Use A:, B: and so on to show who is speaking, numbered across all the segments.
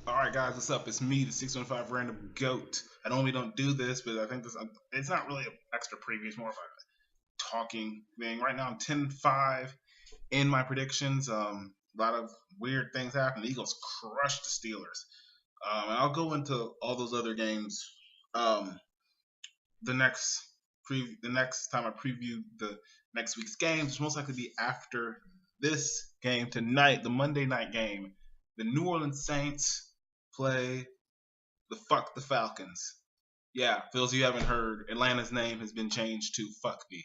A: Alright guys, what's up? It's me, the 615 Random Goat. I normally don't do this, but I think it's not really an extra preview, it's more of a talking thing. Right now I'm 10-5 in my predictions. A lot of weird things happen. The Eagles crushed the Steelers. And I'll go into all those other games the next time I preview the next week's games, which most likely be after this game tonight, the Monday night game. The New Orleans Saints play the Falcons. Yeah, for those of you who haven't heard, Atlanta's name has been changed to Fuck the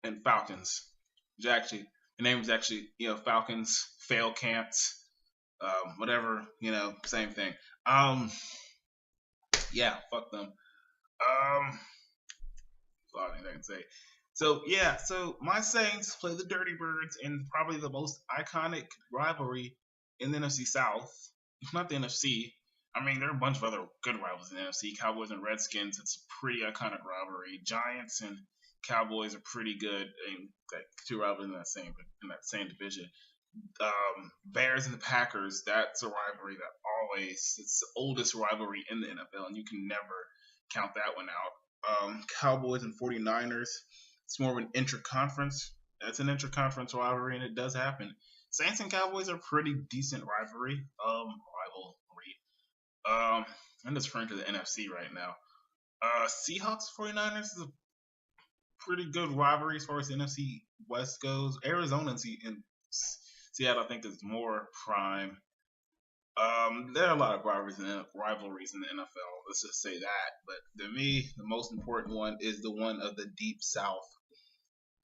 A: and Falcons. Which actually, the name is actually, Falcons, fail cants, whatever, same thing. Yeah, fuck them. That's all I can say. So my Saints play the Dirty Birds in probably the most iconic rivalry in the NFC South, if not the NFC. I mean, there are a bunch of other good rivals in the NFC. Cowboys and Redskins, it's a pretty iconic rivalry. Giants and Cowboys are pretty good. Two rivals in that same division. Bears and the Packers, that's a rivalry that it's the oldest rivalry in the NFL, and you can never count that one out. Cowboys and 49ers, it's more of an interconference. It's an interconference rivalry, and it does happen. Saints and Cowboys are pretty decent rivalry. I'm just referring to the NFC right now. Seahawks 49ers is a pretty good rivalry as far as the NFC West goes. Arizona and Seattle, I think, is more prime. There are a lot of rivalries in the NFL. Let's just say that. But to me, the most important one is the one of the Deep South,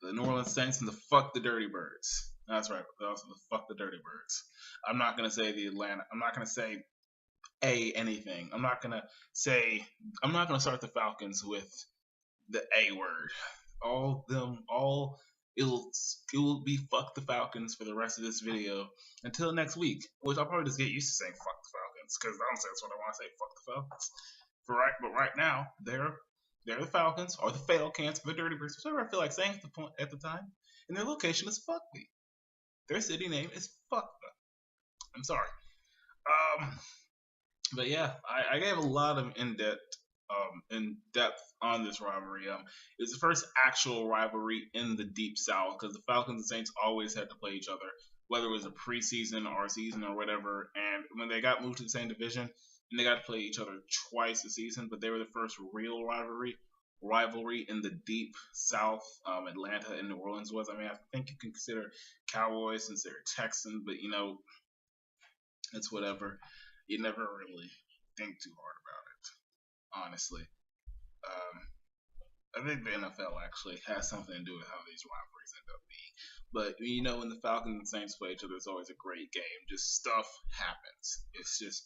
A: the New Orleans Saints and the Fuck the Dirty Birds. That's right. Also the Fuck the Dirty Birds. I'm not gonna say the Atlanta. I'm not gonna say anything. I'm not gonna start the Falcons with the A word. It will be fuck the Falcons for the rest of this video until next week, which I'll probably just get used to saying fuck the Falcons because honestly that's what I want to say, fuck the Falcons. But right now they're the Falcons or the fail cans for the Dirty Birds, whatever I feel like saying at the time, and their location is fuck me. Their city name is fuck them. I'm sorry. But yeah, I gave a lot of in depth on this rivalry. It's the first actual rivalry in the Deep South because the Falcons and Saints always had to play each other, whether it was a preseason or a season or whatever. And when they got moved to the same division, and they got to play each other twice a season, but they were the first real rivalry in the Deep South. Atlanta and New Orleans was. I mean, I think you can consider Cowboys since they're Texans, but it's whatever. You never really think too hard about it, honestly. I think the NFL actually has something to do with how these rivalries end up being. But when the Falcons and Saints play each other, it's always a great game. Just stuff happens. It's just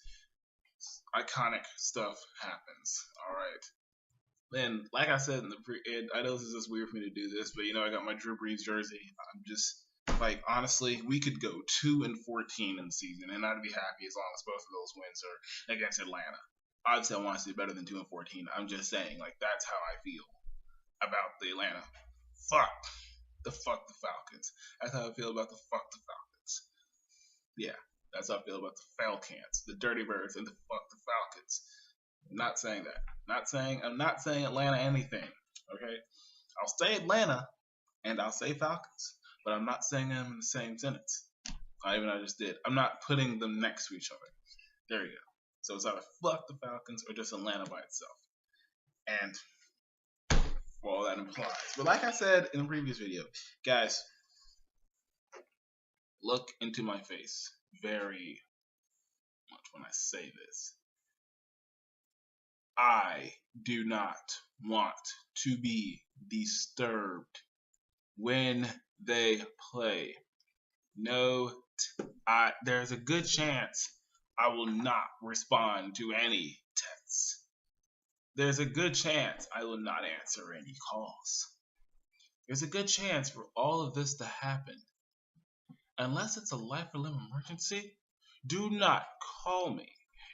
A: iconic stuff happens. All right. Then, like I said I know this is just weird for me to do this, but I got my Drew Brees jersey. I'm just honestly, we could go 2-14 in the season, and I'd be happy as long as both of those wins are against Atlanta. Obviously, I want to see better than 2-14. I'm just saying, that's how I feel about the Atlanta. Fuck the Falcons. That's how I feel about the fuck the Falcons. Yeah, that's how I feel about the Falcons, the Dirty Birds, and the fuck the Falcons. I'm not saying that. I'm not saying Atlanta anything. Okay, I'll say Atlanta and I'll say Falcons, but I'm not saying them in the same sentence. I just did. I'm not putting them next to each other. There you go. So it's either fuck the Falcons or just Atlanta by itself. And for all that implies. But like I said in the previous video, guys, look into my face very much when I say this. I do not want to be disturbed when they play. No, there's a good chance I will not respond to any texts. There's a good chance I will not answer any calls. There's a good chance for all of this to happen. Unless it's a life or limb emergency, do not call me.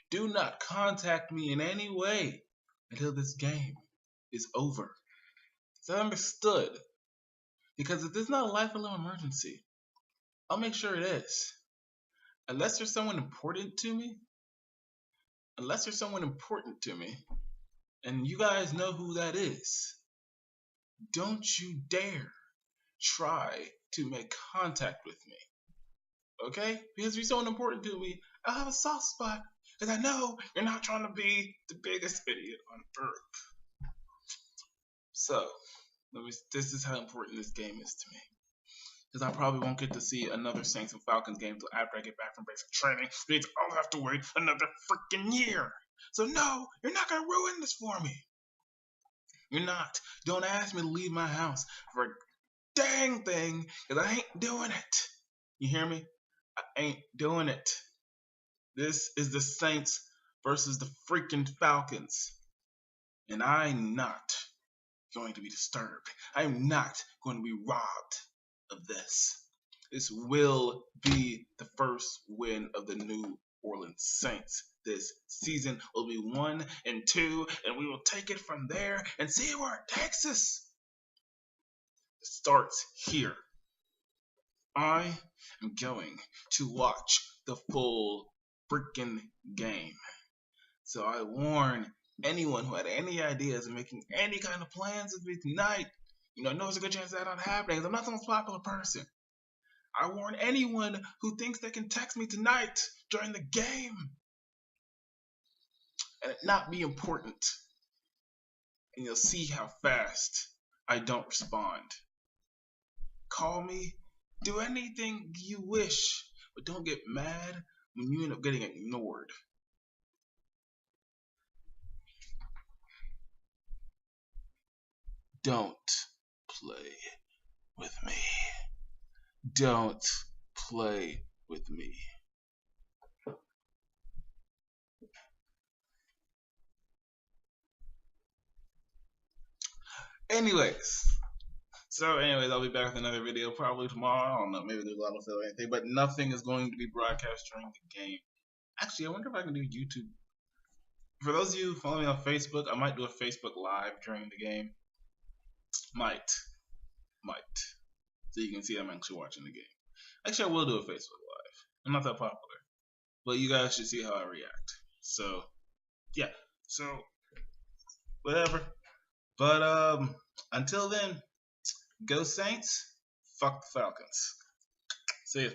A: Do not contact me in any way until this game is over. Is that understood? Because if there's not a life or limb emergency, I'll make sure it is. unless there's someone important to me, unless there's someone important to me, and you guys know who that is, don't you dare try to make contact with me. Okay? Because if you're someone important to me, I'll have a soft spot. Because I know you're not trying to be the biggest idiot on earth. So, this is how important this game is to me. Because I probably won't get to see another Saints and Falcons game until after I get back from basic training. Means I'll have to wait another freaking year. So no, you're not gonna ruin this for me. You're not. Don't ask me to leave my house for a dang thing, because I ain't doing it. You hear me? I ain't doing it. This is the Saints versus the freaking Falcons. And I'm not going to be disturbed. I'm not going to be robbed of this. This will be the first win of the New Orleans Saints. This season will be 1-2, and we will take it from there and see where it takes us. It starts here. I am going to watch the full freaking game. So I warn anyone who had any ideas of making any kind of plans with me tonight, I know there's a good chance that not happening, because I'm not the most popular person. I warn anyone who thinks they can text me tonight during the game and it not be important. And you'll see how fast I don't respond. Call me, do anything you wish, but don't get mad when you end up getting ignored. Don't play with me. Don't play with me. Anyways, I'll be back with another video probably tomorrow. I don't know, maybe there's a lot of or anything, but nothing is going to be broadcast during the game. Actually, I wonder if I can do YouTube. For those of you who follow me on Facebook, I might do a Facebook Live during the game. Might. So you can see I'm actually watching the game. Actually, I will do a Facebook Live. I'm not that popular, but you guys should see how I react. So, yeah. So, whatever. But until then, go Saints. Fuck the Falcons. See ya.